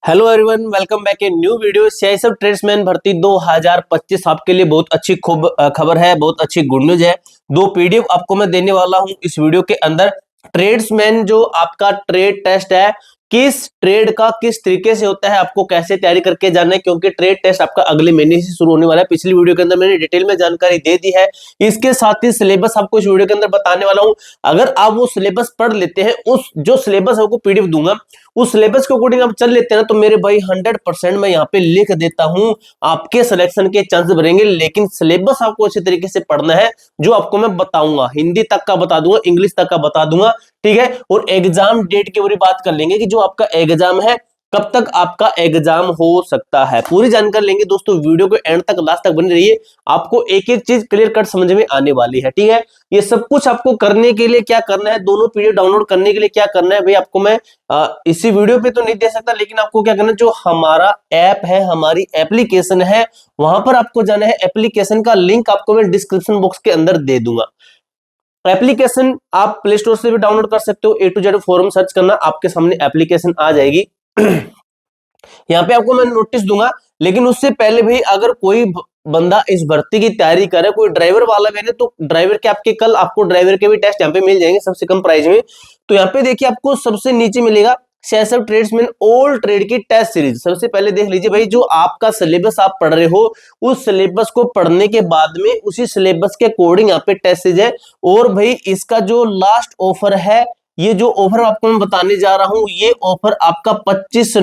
Hello everyone, welcome back a new video. CISF tradesman भर्ती 2025 आपके लिए बहुत अच्छी खूब खबर है, बहुत अच्छी गुड न्यूज है। दो पीडीएफ आपको मैं देने वाला हूं इस वीडियो के अंदर। ट्रेड्समैन जो आपका ट्रेड टेस्ट है, किस ट्रेड का किस तरीके से होता है, आपको कैसे तैयारी करके जाना है, क्योंकि ट्रेड टेस्ट आपका अगले महीने से शुरू होने वाला है। पिछली वीडियो के अंदर मैंने डिटेल में जानकारी दे दी है। इसके साथ ही सिलेबस आपको इस वीडियो के अंदर बताने वाला हूं। अगर आप वो सिलेबस पढ़ लेते हैं, उस जो सिलेबस आपको पीडीएफ दूंगा उस सिलेबस के अकॉर्डिंग आप चल लेते हैं ना, तो मेरे भाई 100% मैं यहाँ पे लिख देता हूं आपके सिलेक्शन के चांसेस बढ़ेंगे। लेकिन सिलेबस आपको अच्छे तरीके से पढ़ना है, जो आपको मैं बताऊंगा। हिंदी तक का बता दूंगा, इंग्लिश तक का बता दूंगा, ठीक है। और एग्जाम डेट की पूरी बात कर लेंगे कि जो आपका एग्जाम है कब तक आपका एग्जाम हो सकता है, पूरी जानकारी लेंगे। दोस्तों वीडियो को एंड तक लास्ट तक बने रहिए, आपको एक एक चीज क्लियर कट समझ में आने वाली है, ठीक है। ये सब कुछ आपको करने के लिए क्या करना है, दोनों पीडीएफ डाउनलोड करने के लिए क्या करना है भाई, आपको मैं इसी वीडियो पे तो नहीं दे सकता, लेकिन आपको क्या करना है, जो हमारा ऐप है, हमारी एप्लीकेशन है, वहां पर आपको जाना है। एप्लीकेशन का लिंक आपको मैं डिस्क्रिप्शन बॉक्स के अंदर दे दूंगा। एप्लीकेशन आप प्ले स्टोर से भी डाउनलोड कर सकते हो। A to Z forum search करना, आपके सामने एप्लीकेशन आ जाएगी। यहाँ पे आपको मैं नोटिस दूंगा, लेकिन उससे पहले भी अगर कोई बंदा इस भर्ती की तैयारी करे, कोई ड्राइवर वाला भी है, तो ड्राइवर के आपके कल आपको ड्राइवर के भी टेस्ट यहाँ पे मिल जाएंगे सबसे कम प्राइस में। तो यहाँ पे देखिए आपको सबसे नीचे मिलेगा सीआईएसएफ ट्रेड्समैन ऑल ट्रेड की टेस्ट सीरीज। सबसे पहले देख लीजिए भाई, जो आपका सिलेबस आप पढ़ रहे हो, उस सिलेबस को पढ़ने के बाद में उसी सिलेबस के अकॉर्डिंग यहाँ पे टेस्ट सीरीज है। और भाई इसका जो लास्ट ऑफर है, ये जो ऑफर आपको मैं बताने जा रहा हूं, ये ऑफर आपका 25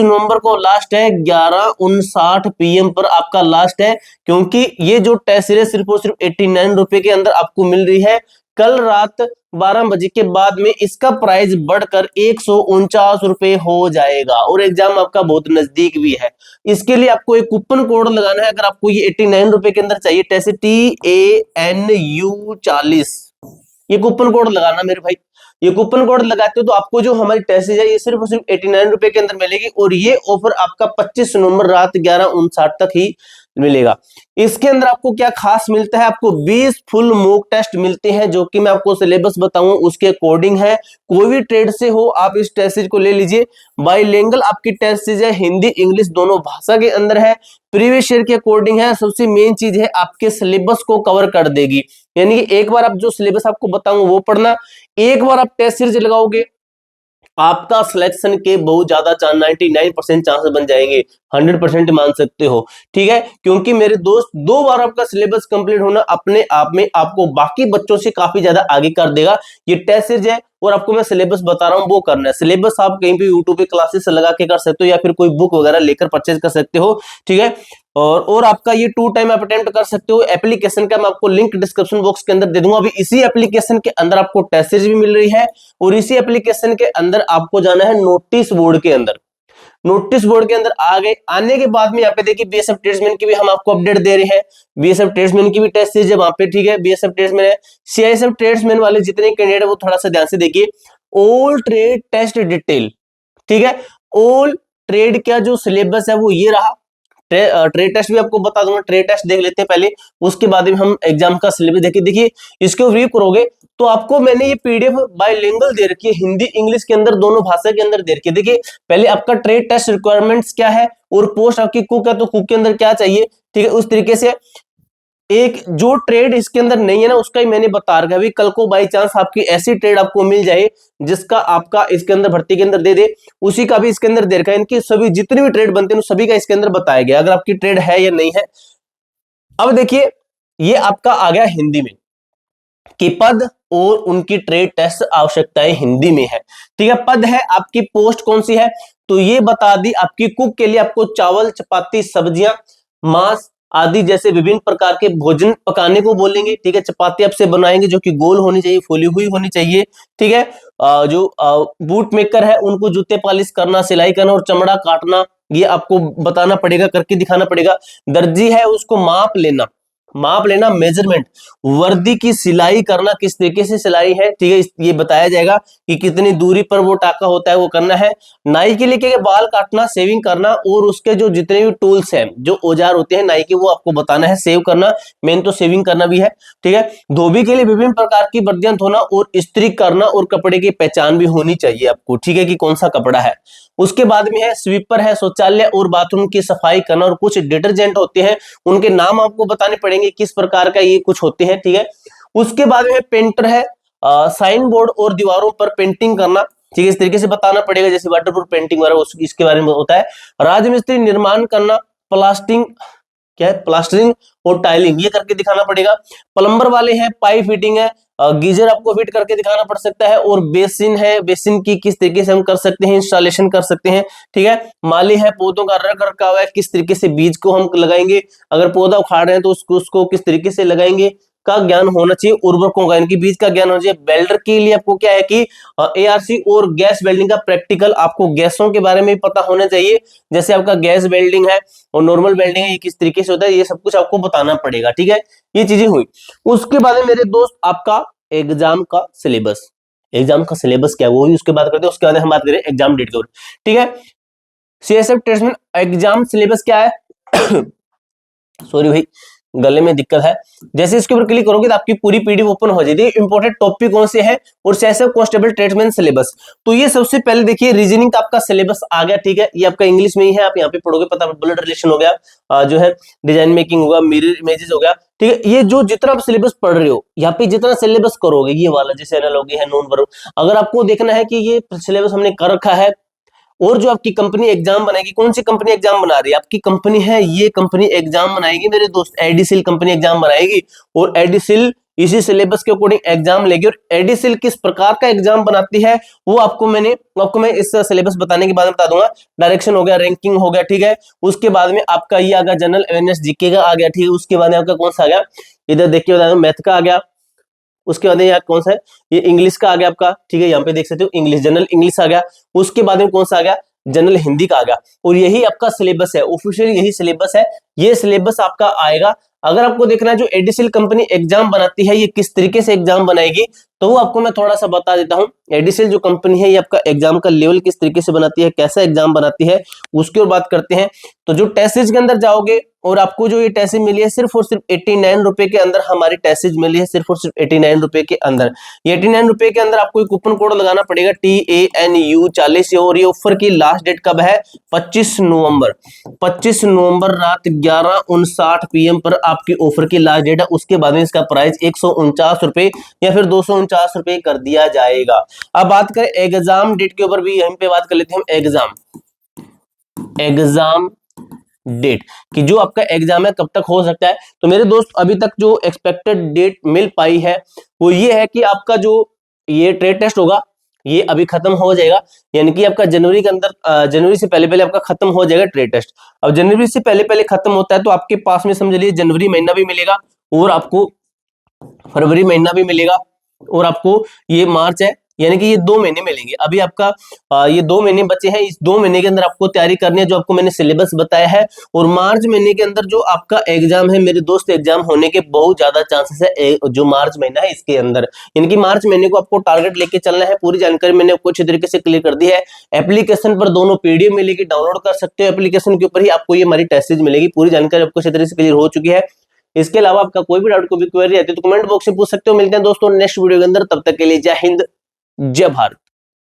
नवंबर को लास्ट है। 11:59 PM पर आपका लास्ट है, क्योंकि ये जो टेस्ट सीरीज सिर्फ और सिर्फ 89 रुपए के अंदर आपको मिल रही है। कल रात 12 बजे के बाद में इसका प्राइस बढ़कर 149 रुपए हो जाएगा, और एग्जाम आपका बहुत नजदीक भी है। इसके लिए आपको एक कूपन कोड लगाना है। अगर आपको ये 89 रुपए के अंदर चाहिए, टेस्ट TANU40, ये कूपन कोड लगाना मेरे भाई। ये कूपन कोड लगाते हो तो आपको जो हमारी टेस्ट है, ये सिर्फ और सिर्फ 89 रुपए के अंदर मिलेगी। और ये ऑफर आपका 25 नवंबर रात 11:59 तक ही मिलेगा। इसके अंदर आपको क्या खास मिलता है, आपको 20 फुल मॉक टेस्ट मिलते हैं, जो कि मैं आपको सिलेबस बताऊं उसके अकॉर्डिंग है। कोई भी ट्रेड से हो आप इस टेस्ट सीरीज को ले लीजिए। बाइलिंगुअल आपकी टेस्ट सीरीज है, हिंदी इंग्लिश दोनों भाषा के अंदर है। प्रीवियस ईयर के अकॉर्डिंग है। सबसे मेन चीज है, आपके सिलेबस को कवर कर देगी। यानी कि एक बार आप जो सिलेबस आपको बताऊं वो पढ़ना, एक बार आप टेस्ट सीरीज लगाओगे, आपका सिलेक्शन के बहुत ज्यादा 99% चांसेस बन जाएंगे। 100% मान सकते हो, ठीक है। क्योंकि मेरे दोस्त, 2 बार आपका सिलेबस कंप्लीट होना अपने आप में आपको बाकी बच्चों से काफी ज्यादा आगे कर देगा। ये टेस्ट सीरीज है और आपको मैं सिलेबस बता रहा हूं वो करना है। सिलेबस आप कहीं पे यूट्यूब पे क्लासेस लगा के कर सकते हो, या फिर कोई बुक वगैरह लेकर परचेज कर सकते हो, ठीक है। और आपका ये 2 टाइम आप अटेम्प्ट कर सकते हो। एप्लीकेशन का मैं आपको लिंक डिस्क्रिप्शन बॉक्स के अंदर दे दूंगा। अभी इसी एप्लीकेशन के अंदर आपको टेस्ट सीरीज भी मिल रही है, और इसी एप्लीकेशन के अंदर आपको जाना है नोटिस बोर्ड के अंदर। नोटिस बोर्ड के अंदर आने के बाद में यहाँ पे देखिए बीएसएफ ट्रेड्समैन की भी हम आपको अपडेट दे रहे हैं। बीएसएफ ट्रेड्समैन की भी टेस्ट सीरीज है वहां पे, ठीक है। बीएसएफ ट्रेड्समैन है, सीआईएसएफ ट्रेड्समैन वाले जितने कैंडिडेट है वो थोड़ा सा ध्यान से देखिए। ऑल ट्रेड टेस्ट डिटेल, ठीक है। ऑल ट्रेड का जो सिलेबस है वो ये रहा। ट्रेड टेस्ट भी आपको बता दूंगा, ट्रेड टेस्ट देख लेते हैं पहले, उसके बाद में हम एग्जाम का सिलेबस देखिए। इसको रीड करोगे तो आपको मैंने ये पीडीएफ बाइलिंगुअल दे रखी है, हिंदी इंग्लिश के अंदर दोनों भाषा के अंदर दे रखी है। देखिए पहले आपका ट्रेड टेस्ट रिक्वायरमेंट्स क्या है, और पोस्ट आपकी कुक है तो कुक के अंदर क्या चाहिए, ठीक है। उस तरीके से एक जो ट्रेड इसके अंदर नहीं है ना, उसका ही मैंने बता रखा है। कल को बाई चांस आपकी ऐसी ट्रेड आपको मिल जाए जिसका आपका इसके अंदर भर्ती के अंदर दे दे, उसी का भी इसके अंदर दे रखा है। इनकी सभी जितनी भी ट्रेड बनते हैं सभी का इसके अंदर बताया गया, अगर आपकी ट्रेड है या नहीं है। अब देखिए ये आपका आ गया हिंदी में कि पद और उनकी ट्रेड टेस्ट आवश्यकताएं हिंदी में है, ठीक है। पद है आपकी, पोस्ट कौन सी है तो ये बता दी। आपकी कुक के लिए आपको चावल चपाती सब्जियां मांस आदि जैसे विभिन्न प्रकार के भोजन पकाने को बोलेंगे, ठीक है। चपाती आपसे बनाएंगे जो कि गोल होनी चाहिए, फूली हुई होनी चाहिए, ठीक है। जो बूट मेकर है उनको जूते पॉलिश करना, सिलाई करना और चमड़ा काटना, ये आपको बताना पड़ेगा, करके दिखाना पड़ेगा। दर्जी है उसको माप लेना, माप लेना, मेजरमेंट, वर्दी की सिलाई करना, किस तरीके से सिलाई है, ठीक है, ये बताया जाएगा कि कितनी दूरी पर वो टाका होता है, वो करना है। नाई के लिए क्या, बाल काटना, शेविंग करना, और उसके जो जितने भी टूल्स हैं, जो औजार होते हैं नाई के, वो आपको बताना है। सेव करना, मेन तो सेविंग करना भी है, ठीक है। धोबी के लिए विभिन्न प्रकार की बर्तन धोना और इस्त्री करना, और कपड़े की पहचान भी होनी चाहिए आपको, ठीक है, कि कौन सा कपड़ा है। उसके बाद में है स्वीपर है, शौचालय और बाथरूम की सफाई करना, और कुछ डिटर्जेंट होते हैं, उनके नाम आपको बताने पड़ेंगे, किस प्रकार का ये कुछ होते हैं, ठीक है। उसके बाद में पेंटर है, साइन बोर्ड और दीवारों पर पेंटिंग करना, ठीक है, इस तरीके से बताना पड़ेगा, जैसे वाटरप्रूफ पेंटिंग वगैरह इसके बारे में होता है। राजमिस्त्री निर्माण करना, प्लास्टिंग, क्या है, प्लास्टरिंग और टाइलिंग, ये करके दिखाना पड़ेगा। प्लम्बर वाले हैं, पाइप फिटिंग है, गीजर आपको फिट करके दिखाना पड़ सकता है, और बेसिन है, बेसिन की किस तरीके से हम कर सकते हैं, इंस्टॉलेशन कर सकते हैं, ठीक है। माली है, पौधों का रख रखाव है, किस तरीके से बीज को हम लगाएंगे, अगर पौधा उखाड़ रहे हैं तो उसको किस तरीके से लगाएंगे का ज्ञान होना चाहिए। उर्वरकों का, इनकी बीज का ज्ञान होना चाहिए। वेल्डर के लिए आपको क्या है कि एआरसी और गैस वेल्डिंग का प्रैक्टिकल, आपको गैसों के बारे में भी पता होना चाहिए, जैसे आपका गैस वेल्डिंग है और नॉर्मल वेल्डिंग है, ये किस तरीके से होता है, ये सब कुछ आपको बताना पड़ेगा, ठीक है। ये चीजें हुई। उसके बाद में मेरे दोस्त आपका एग्जाम का सिलेबस, एग्जाम का सिलेबस क्या है वो भी उसके बाद करते हैं। उसके बाद हम बात करें एग्जाम डेट के ऊपर, ठीक है। सीएसएफ टेस्ट में एग्जाम सिलेबस क्या है सॉरी भाई, गले में दिक्कत है। जैसे इसके ऊपर क्लिक करोगे तो आपकी पूरी पीडीएफ ओपन हो जाएगी। इंपॉर्टेंट टॉपिक कौन से हैं और सीएसएफ कांस्टेबल ट्रेडमैन सिलेबस। तो ये सबसे पहले देखिए रीजनिंग का आपका सिलेबस आ गया, ठीक है, ये आपका इंग्लिश में ही है, आप यहाँ पे पढ़ोगे, पता ब्लड रिलेशन हो गया, जो है डिजाइन मेकिंग होगा, मिरर इमेजेस हो गया, ठीक है। ये जो जितना आप सिलेबस पढ़ रहे हो, यहाँ पे जितना सिलेबस करोगे, ये वाला जैसे एनालॉजी है, नॉन वर्ब, अगर आपको देखना है कि ये सिलेबस हमने कर रखा है, और जो आपकी कंपनी एग्जाम बनाएगी, कौन सी कंपनी एग्जाम बना रही है, आपकी कंपनी है, ये कंपनी एग्जाम बनाएगी मेरे दोस्त, एडिसिल कंपनी एग्जाम बनाएगी, और एडिसिल इसी सिलेबस के अकॉर्डिंग एग्जाम लेगी। और एडिसिल किस प्रकार का एग्जाम बनाती है वो आपको मैं इस सिलेबस बताने के बाद में बता दूंगा। डायरेक्शन हो गया, रैंकिंग हो गया, ठीक है। उसके बाद में आपका ये आ गया जनरल अवेयरनेस जीके का आ गया, ठीक है। उसके बाद में आपका कौन सा आ गया, इधर देखिए बता दूं, मैथ का आ गया। उसके बाद यहाँ कौन सा है, ये इंग्लिश का आ गया आपका, ठीक है, यहाँ पे देख सकते हो इंग्लिश, जनरल इंग्लिश आ गया। उसके बाद में कौन सा आ गया, जनरल हिंदी का आ गया। और यही आपका सिलेबस है, ऑफिशियली यही सिलेबस है। ये सिलेबस आपका आएगा। अगर आपको देखना है जो एडिसिल कंपनी एग्जाम बनाती है, ये किस तरीके से एग्जाम बनाएगी, तो वो आपको मैं थोड़ा सा बता देता हूं। एडिसिल जो कंपनी है, ये आपका एग्जाम का लेवल किस तरीके से बनाती है, कैसा एग्जाम बनाती है, उसकी और बात करते हैं। तो जो टेस्ट सीरीज के अंदर जाओगे, और आपको जो ये टेस्ट सीरीज मिली है सिर्फ और सिर्फ 89 रुपए के अंदर, हमारी टेस्ट सीरीज मिली है सिर्फ और सिर्फ 89 रुपए के अंदर। ये 89 रुपए के अंदर आपको कूपन कोड लगाना पड़ेगा TANU40, और ये ऑफर की लास्ट डेट कब है, 25 नवंबर। 25 नवंबर रात 11:59 PM पर आपकी ऑफर की लास्ट डेट है। उसके बाद में इसका प्राइस 149 रुपए या फिर 249 रुपए कर दिया जाएगा। अब बात करें एग्जाम डेट के ऊपर भी, यहीं पे बात कर लेते हैं हम। एग्जाम डेट कि जो आपका एग्जाम है कब तक हो सकता है। तो मेरे दोस्त अभी तक जो एक्सपेक्टेड डेट मिल पाई है वो ये है कि आपका जो ये ट्रेड टेस्ट होगा, ये अभी खत्म हो जाएगा, यानी कि आपका जनवरी के अंदर, जनवरी से पहले पहले आपका खत्म हो जाएगा ट्रेड टेस्ट। अब जनवरी से पहले पहले खत्म होता है तो आपके पास में समझ लीजिए जनवरी महीना भी मिलेगा, और आपको फरवरी महीना भी मिलेगा, और आपको ये मार्च है, यानी कि ये 2 महीने मिलेंगे। अभी आपका ये 2 महीने बचे हैं, इस 2 महीने के अंदर आपको तैयारी करनी है, जो आपको मैंने सिलेबस बताया है। और मार्च महीने के अंदर जो आपका एग्जाम है मेरे दोस्त, एग्जाम होने के बहुत ज्यादा चांसेस है, जो मार्च महीना है इसके अंदर, यानी कि मार्च महीने को आपको टारगेट लेके चलना है। पूरी जानकारी मैंने आपको अच्छी तरीके से क्लियर कर दी है। एप्लीकेशन पर दोनों पीडीएफ मिलेगी, डाउनलोड कर सकते हो, एप्लीकेशन के ऊपर ही आपको ये हमारी टेस्ट सीरीज मिलेगी। पूरी जानकारी आपको अच्छी तरीके से क्लियर हो चुकी है। इसके अलावा आपका कोई भी डाउट, कोई भी क्वेरी आती है तो कमेंट बॉक्स में पूछ सकते हो। मिलते हैं दोस्तों नेक्स्ट वीडियो के अंदर, तब तक के लिए जय हिंद, जय भारत।